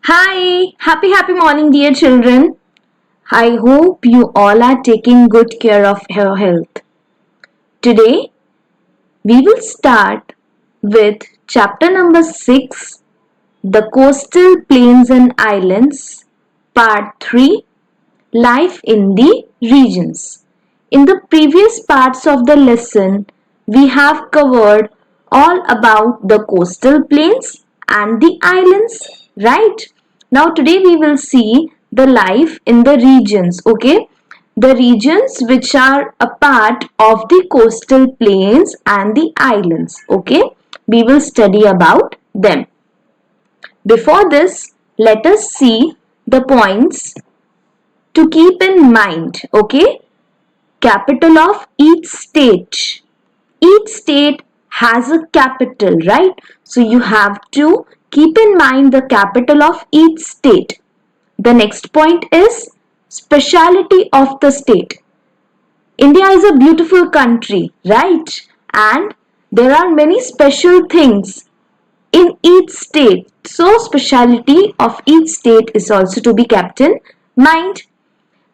Hi, happy morning, dear children. I hope you all are taking good care of your health. Today, we will start with chapter number 6, The Coastal Plains and Islands, part 3, Life in the Regions. In the previous parts of the lesson, we have covered all about the coastal plains and the islands, right? Now, today we will see the life in the regions, okay? The regions which are a part of the coastal plains and the islands, okay? We will study about them. Before this, let us see the points to keep in mind, okay? Capital of each state. Each state has a capital, right? So you have to keep in mind the capital of each state. The next point is speciality of the state. India is a beautiful country, right? And there are many special things in each state. So speciality of each state is also to be kept in mind.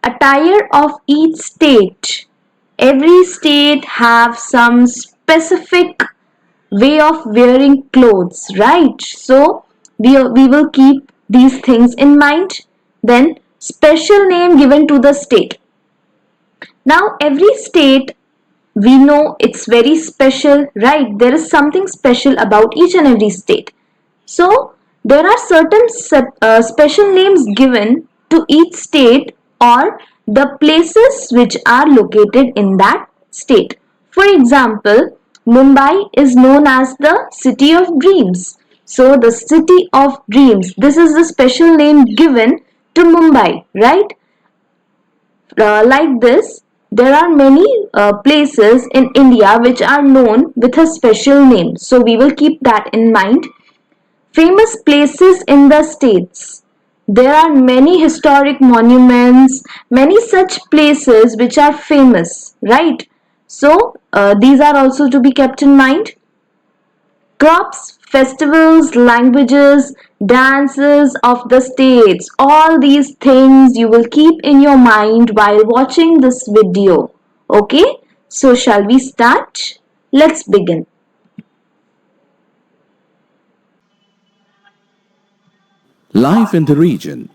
Attire of each state. Every state have some specific way of wearing clothes, right? So we will keep these things in mind. Then special name given to the state. Now every state, we know it's very special, right? There is something special about each and every state. So there are certain special names given to each state or the places which are located in that state. For example, Mumbai is known as the city of dreams. So the city of dreams, this is the special name given to Mumbai, right? Like this, there are many places in India which are known with a special name. So we will keep that in mind. Famous places in the states. There are many historic monuments, many such places which are famous, right? So these are also to be kept in mind. Crops, festivals, languages, dances of the states. All these things you will keep in your mind while watching this video. Okay? So shall we start? Let's begin. Life in the region.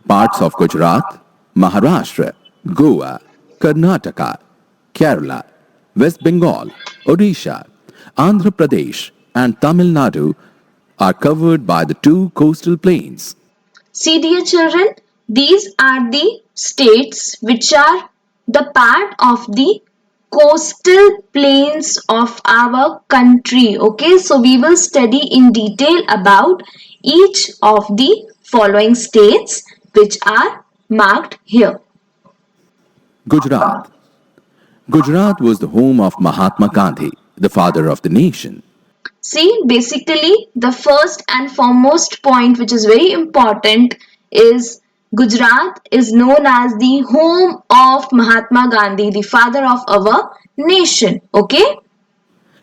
Parts of Gujarat, Maharashtra, Goa, Karnataka, Kerala, West Bengal, Odisha, Andhra Pradesh, and Tamil Nadu are covered by the two coastal plains. See, dear children, these are the states which are the part of the coastal plains of our country. Okay, so we will study in detail about each of the following states which are marked here. Gujarat. Gujarat was the home of Mahatma Gandhi, the father of the nation. See, basically, the first and foremost point which is very important is Gujarat is known as the home of Mahatma Gandhi, the father of our nation. Okay?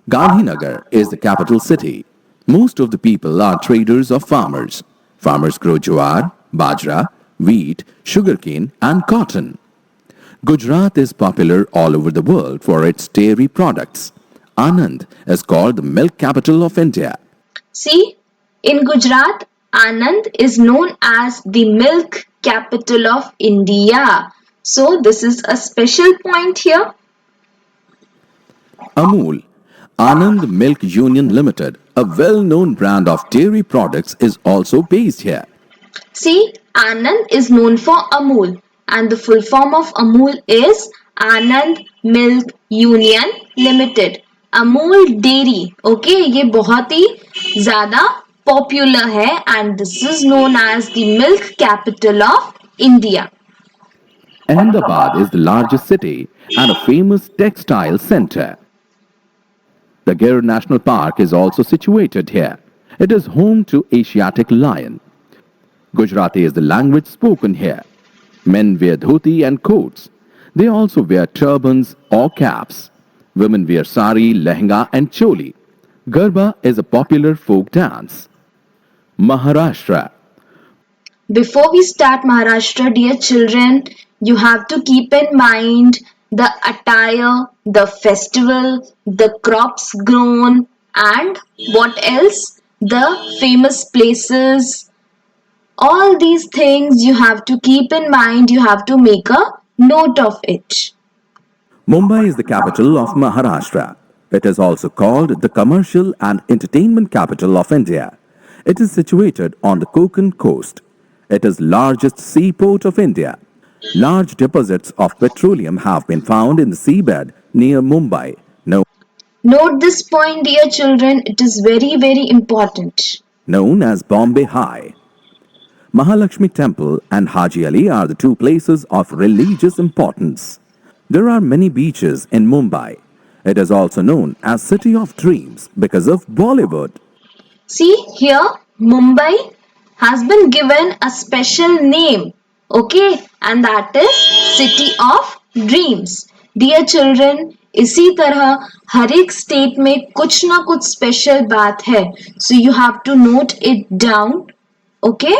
Gandhinagar is the capital city. Most of the people are traders or farmers. Farmers grow jowar, bajra, wheat, sugarcane, and cotton. Gujarat is popular all over the world for its dairy products. Anand is called the milk capital of India. See, in Gujarat, Anand is known as the milk capital of India. So, this is a special point here. Amul, Anand Milk Union Limited, a well-known brand of dairy products, is also based here. See, Anand is known for Amul and the full form of Amul is Anand Milk Union Limited. Amul Dairy, okay, ये बहुत ही ज़्यादा popular है and this is known as the milk capital of India. Ahmedabad is the largest city and a famous textile center. The Gir National Park is also situated here. It is home to Asiatic lion. Gujarati is the language spoken here. Men wear dhoti and coats. They also wear turbans or caps. Women wear sari, lehenga and choli. Garba is a popular folk dance. Maharashtra. Before we start Maharashtra, dear children, you have to keep in mind the attire, the festival, the crops grown, and what else? The famous places. All these things you have to keep in mind, you have to make a note of it. Mumbai is the capital of Maharashtra. It is also called the commercial and entertainment capital of India. It is situated on the Konkan coast. It is largest seaport of India. Large deposits of petroleum have been found in the seabed near Mumbai, Note this point, dear children, it is very, very important. known as Bombay High. Mahalakshmi Temple and Haji Ali are the two places of religious importance. There are many beaches in Mumbai. It is also known as City of Dreams because of Bollywood. See here, Mumbai has been given a special name, okay, and that is City of Dreams. Dear children, इसी तरह हर एक state में कुछ ना कुछ special बात है, so you have to note it down, okay.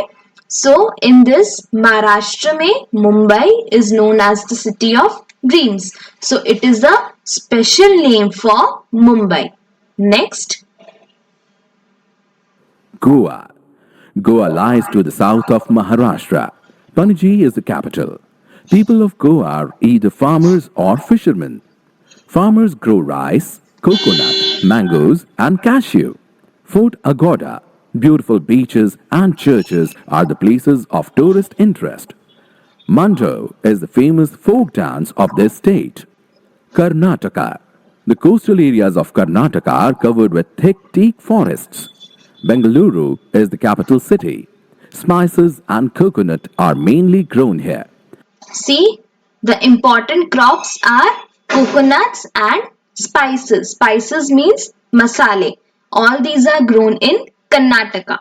So in this Maharashtra में Mumbai is known as the City of Dreams, so it is a special name for Mumbai. Next. Goa. Goa lies to the south of Maharashtra. Panaji is the capital. People of Goa are either farmers or fishermen. Farmers grow rice, coconut, mangoes, and cashew. Fort Agoda, beautiful beaches, and churches are the places of tourist interest. Mando is the famous folk dance of this state. Karnataka. The coastal areas of Karnataka are covered with thick teak forests. Bengaluru is the capital city. Spices and coconut are mainly grown here. See, the important crops are coconuts and spices. Spices means masale. All these are grown in Karnataka.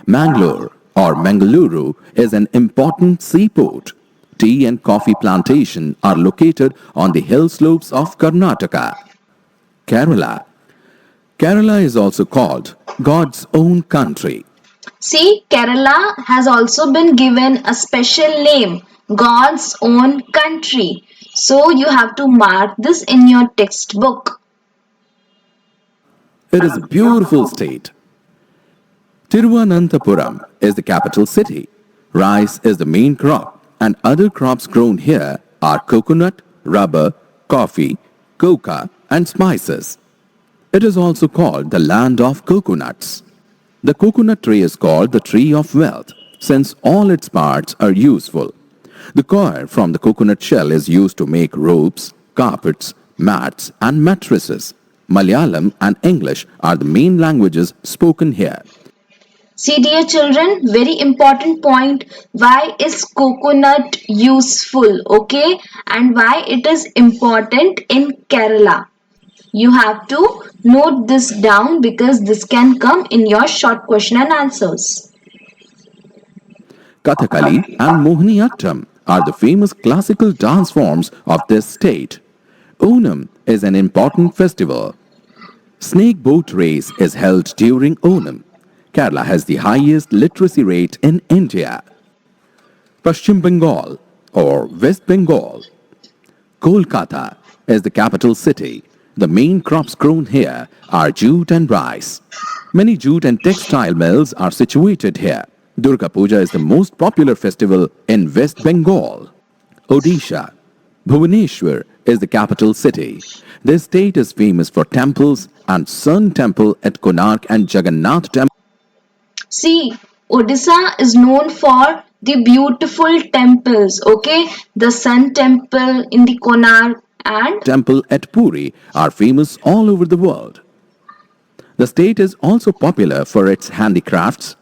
Mangalore or Mangaluru is an important seaport. Tea and coffee plantation are located on the hill slopes of Karnataka. Kerala. Kerala is also called God's own country. See, Kerala has also been given a special name, God's own country. So you have to mark this in your textbook. It is a beautiful state. Tiruvananthapuram is the capital city. Rice is the main crop, and other crops grown here are coconut, rubber, coffee, coca, and spices. It is also called the land of coconuts. The coconut tree is called the tree of wealth since all its parts are useful. The coir from the coconut shell is used to make ropes, carpets, mats, and mattresses. Malayalam and English are the main languages spoken here. See, dear children, very important point. Why is coconut useful? Okay, and why it is important in Kerala? You have to note this down because this can come in your short question and answers. Kathakali and Mohiniyattam are the famous classical dance forms of this state. Onam is an important festival. Snake boat race is held during Onam. Kerala has the highest literacy rate in India. Paschim Bengal or West Bengal. Kolkata is the capital city. The main crops grown here are jute and rice. Many jute and textile mills are situated here. Durga Puja is the most popular festival in West Bengal. Odisha. Bhubaneswar is the capital city. This state is famous for temples and Sun Temple at Konark and Jagannath Temple. See, Odisha is known for the beautiful temples, okay? The Sun Temple in the Konark and Temple at Puri are famous all over the world. The state is also popular for its handicrafts.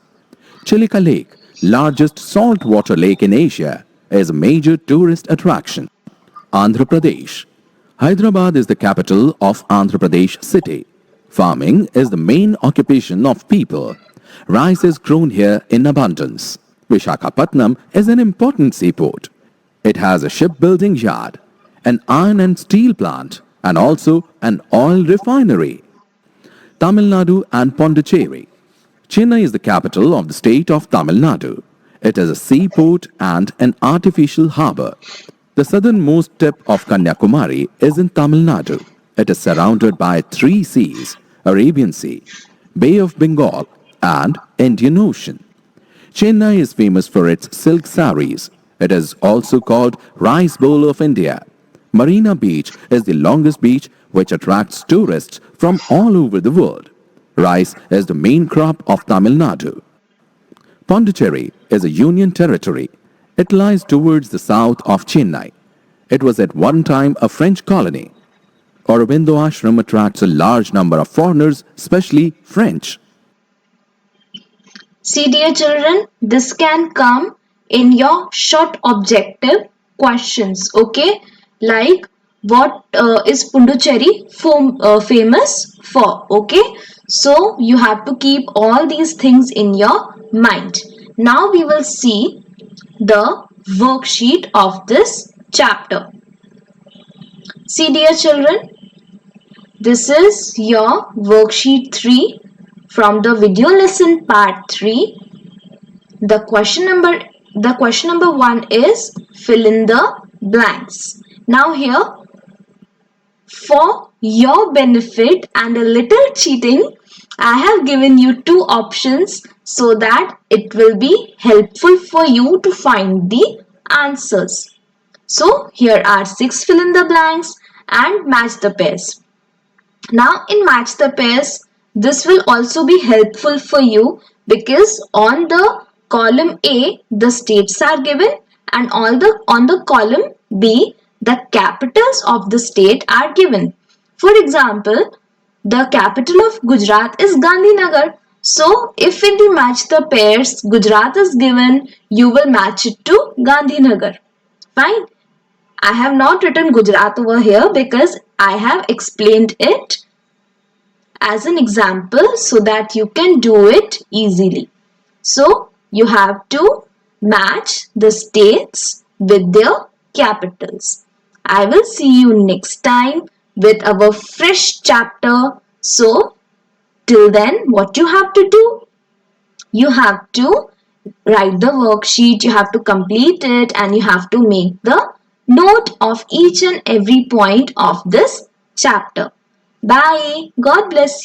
Chilika Lake, largest saltwater lake in Asia, is a major tourist attraction. Andhra Pradesh. Hyderabad is the capital of Andhra Pradesh city. Farming is the main occupation of people. Rice is grown here in abundance. Vishakhapatnam is an important seaport. It has a shipbuilding yard, an iron and steel plant, and also an oil refinery. Tamil Nadu and Pondicherry. Chennai is the capital of the state of Tamil Nadu. It has a seaport and an artificial harbour. The southernmost tip of Kanyakumari is in Tamil Nadu. It is surrounded by three seas: Arabian Sea, Bay of Bengal, and Indian Ocean. Chennai is famous for its silk saris. It is also called Rice Bowl of India. Marina Beach is the longest beach which attracts tourists from all over the world. Rice is the main crop of Tamil Nadu. Pondicherry is a union territory. It lies towards the south of Chennai. It was at one time a French colony. Aurobindo Ashram attracts a large number of foreigners, especially French. See, dear children, this can come in your short objective questions, okay? Like, what is Pondicherry famous for, okay? So, you have to keep all these things in your mind. Now, we will see the worksheet of this chapter. See, dear children, this is your worksheet 3 from the video lesson part 3. The question number 1 is fill in the blanks. Now here, for your benefit and a little cheating, I have given you two options so that it will be helpful for you to find the answers. So here are 6 fill in the blanks and match the pairs. Now in match the pairs, this will also be helpful for you because on the column A, the states are given, and on the column B, the capitals of the state are given. For example, the capital of Gujarat is Gandhinagar. So if in the match the pairs Gujarat is given, you will match it to Gandhinagar. Fine. I have not written Gujarat over here because I have explained it as an example so that you can do it easily. So you have to match the states with their capitals. I will see you next time with our fresh chapter. So till then, what you have to do? You have to write the worksheet, you have to complete it, and you have to make the note of each and every point of this chapter. Bye. God bless you.